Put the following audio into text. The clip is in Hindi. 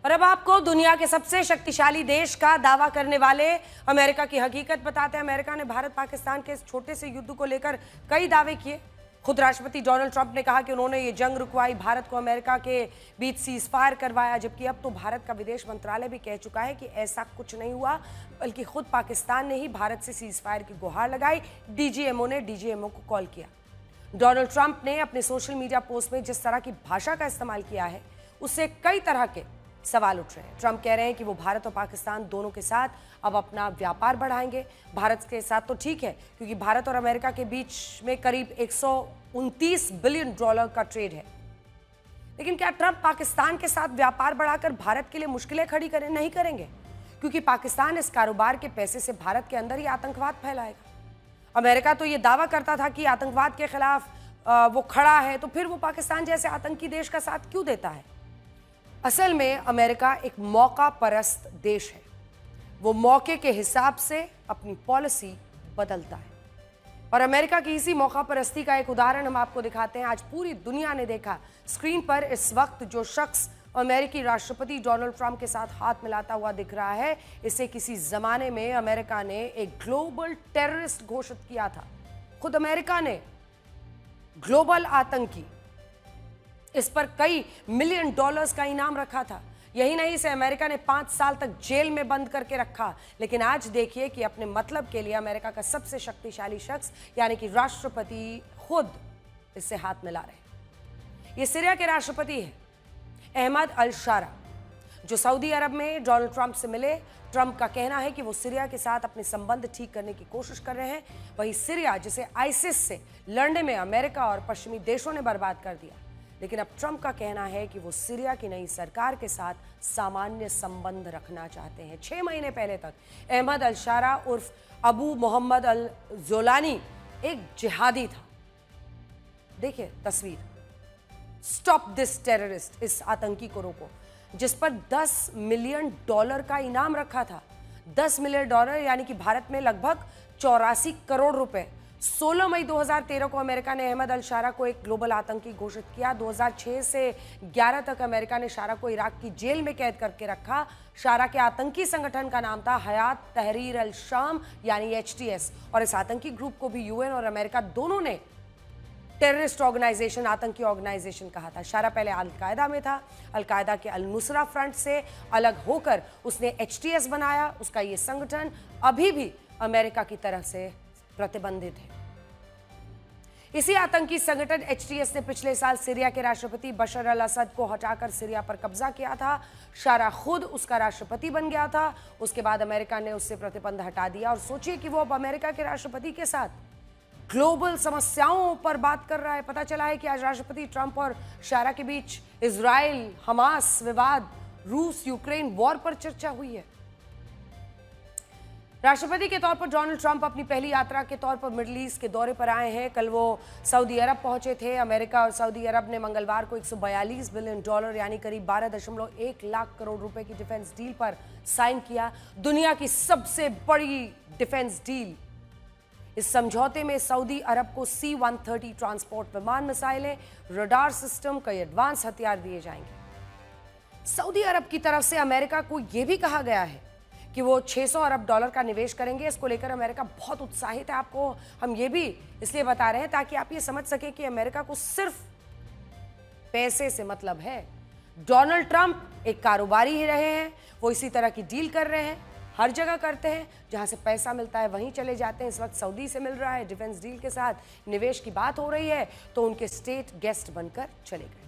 और अब आपको दुनिया के सबसे शक्तिशाली देश का दावा करने वाले अमेरिका की हकीकत बताते हैं। अमेरिका ने भारत पाकिस्तान के इस छोटे से युद्ध को लेकर कई दावे किए। खुद राष्ट्रपति डोनाल्ड ट्रंप ने कहा कि उन्होंने ये जंग रुकवाई, भारत को अमेरिका के बीच सीजफायर करवाया, जबकि अब तो भारत का विदेश मंत्रालय भी कह चुका है कि ऐसा कुछ नहीं हुआ, बल्कि खुद पाकिस्तान ने ही भारत से सीजफायर की गुहार लगाई। डीजीएमओ ने डीजीएमओ को कॉल किया। डोनाल्ड ट्रंप ने अपने सोशल मीडिया पोस्ट में जिस तरह की भाषा का इस्तेमाल किया है, उससे कई तरह के सवाल उठ रहे हैं। ट्रंप कह रहे हैं कि वो भारत और पाकिस्तान दोनों के साथ अब अपना व्यापार बढ़ाएंगे। भारत के साथ तो ठीक है, क्योंकि भारत और अमेरिका के बीच में करीब 129 बिलियन डॉलर का ट्रेड है। लेकिन क्या ट्रंप पाकिस्तान के साथ व्यापार बढ़ाकर भारत के लिए मुश्किलें खड़ी करें? नहीं करेंगे, क्योंकि पाकिस्तान इस कारोबार के पैसे से भारत के अंदर ही आतंकवाद फैलाएगा। अमेरिका तो ये दावा करता था कि आतंकवाद के खिलाफ वो खड़ा है, तो फिर वो पाकिस्तान जैसे आतंकी देश का साथ क्यों देता है? असल में अमेरिका एक मौका परस्त देश है। वो मौके के हिसाब से अपनी पॉलिसी बदलता है, और अमेरिका की इसी मौका परस्ती का एक उदाहरण हम आपको दिखाते हैं। आज पूरी दुनिया ने देखा। स्क्रीन पर इस वक्त जो शख्स अमेरिकी राष्ट्रपति डोनाल्ड ट्रंप के साथ हाथ मिलाता हुआ दिख रहा है, इसे किसी जमाने में अमेरिका ने एक ग्लोबल टेररिस्ट घोषित किया था। खुद अमेरिका ने ग्लोबल आतंकी, इस पर कई मिलियन डॉलर्स का इनाम रखा था। यही नहीं, इसे अमेरिका ने 5 साल तक जेल में बंद करके रखा। लेकिन आज देखिए कि अपने मतलब के लिए अमेरिका का सबसे शक्तिशाली शख्स यानी कि राष्ट्रपति खुद इससे हाथ मिला रहे। ये सीरिया के राष्ट्रपति हैं अहमद अल-शारा, जो सऊदी अरब में डोनाल्ड ट्रंप से मिले। ट्रंप का कहना है कि वो सीरिया के साथ अपने संबंध ठीक करने की कोशिश कर रहे हैं। वही सीरिया जिसे आइसिस से लड़ने में अमेरिका और पश्चिमी देशों ने बर्बाद कर दिया। लेकिन अब ट्रंप का कहना है कि वो सीरिया की नई सरकार के साथ सामान्य संबंध रखना चाहते हैं। 6 महीने पहले तक अहमद अल-शारा उर्फ अबू मोहम्मद अल-जोलानी एक जिहादी था। देखिए तस्वीर, स्टॉप दिस टेररिस्ट, इस आतंकी को रोको, जिस पर 10 मिलियन डॉलर का इनाम रखा था। 10 मिलियन डॉलर यानी कि भारत में लगभग 84 करोड़ रुपए। 16 मई 2013 को अमेरिका ने अहमद अल-शारा को एक ग्लोबल आतंकी घोषित किया। 2006 से 11 तक अमेरिका ने शारा को इराक की जेल में कैद करके रखा। शारा के आतंकी संगठन का नाम था हयात तहरीर अल शाम यानी HTS, और इस आतंकी ग्रुप को भी यूएन और अमेरिका दोनों ने टेररिस्ट ऑर्गेनाइजेशन, आतंकी ऑर्गेनाइजेशन कहा था। शारा पहले अल-कायदा में था। अल-कायदा के अल-नुसरा फ्रंट से अलग होकर उसने HTS बनाया। उसका ये संगठन अभी भी अमेरिका की तरफ से प्रतिबंधित है। इसी आतंकी संगठन HTS ने पिछले साल सीरिया के राष्ट्रपति बशर अल असद को हटाकर सीरिया पर कब्जा किया था। शारा खुद उसका राष्ट्रपति बन गया था। उसके बाद अमेरिका ने उससे प्रतिबंध हटा दिया, और सोचिए कि वो अब अमेरिका के राष्ट्रपति के साथ ग्लोबल समस्याओं पर बात कर रहा है। पता चला है कि आज राष्ट्रपति ट्रंप और शारा के बीच इजराइल हमास विवाद, रूस यूक्रेन वॉर पर चर्चा हुई है। राष्ट्रपति के तौर पर डोनाल्ड ट्रंप अपनी पहली यात्रा के तौर पर मिडिल ईस्ट के दौरे पर आए हैं। कल वो सऊदी अरब पहुंचे थे। अमेरिका और सऊदी अरब ने मंगलवार को 142 बिलियन डॉलर यानी करीब 12.1 लाख करोड़ रुपए की डिफेंस डील पर साइन किया। दुनिया की सबसे बड़ी डिफेंस डील। इस समझौते में सऊदी अरब को C-130 ट्रांसपोर्ट विमान, मिसाइलें, रडार सिस्टम, कई एडवांस हथियार दिए जाएंगे। सऊदी अरब की तरफ से अमेरिका को यह भी कहा गया है कि वो 600 अरब डॉलर का निवेश करेंगे। इसको लेकर अमेरिका बहुत उत्साहित है। आपको हम ये भी इसलिए बता रहे हैं ताकि आप ये समझ सके कि अमेरिका को सिर्फ पैसे से मतलब है। डोनाल्ड ट्रंप एक कारोबारी ही रहे हैं। वो इसी तरह की डील कर रहे हैं, हर जगह करते हैं। जहां से पैसा मिलता है वहीं चले जाते हैं। इस वक्त सऊदी से मिल रहा है, डिफेंस डील के साथ निवेश की बात हो रही है, तो उनके स्टेट गेस्ट बनकर चले गए।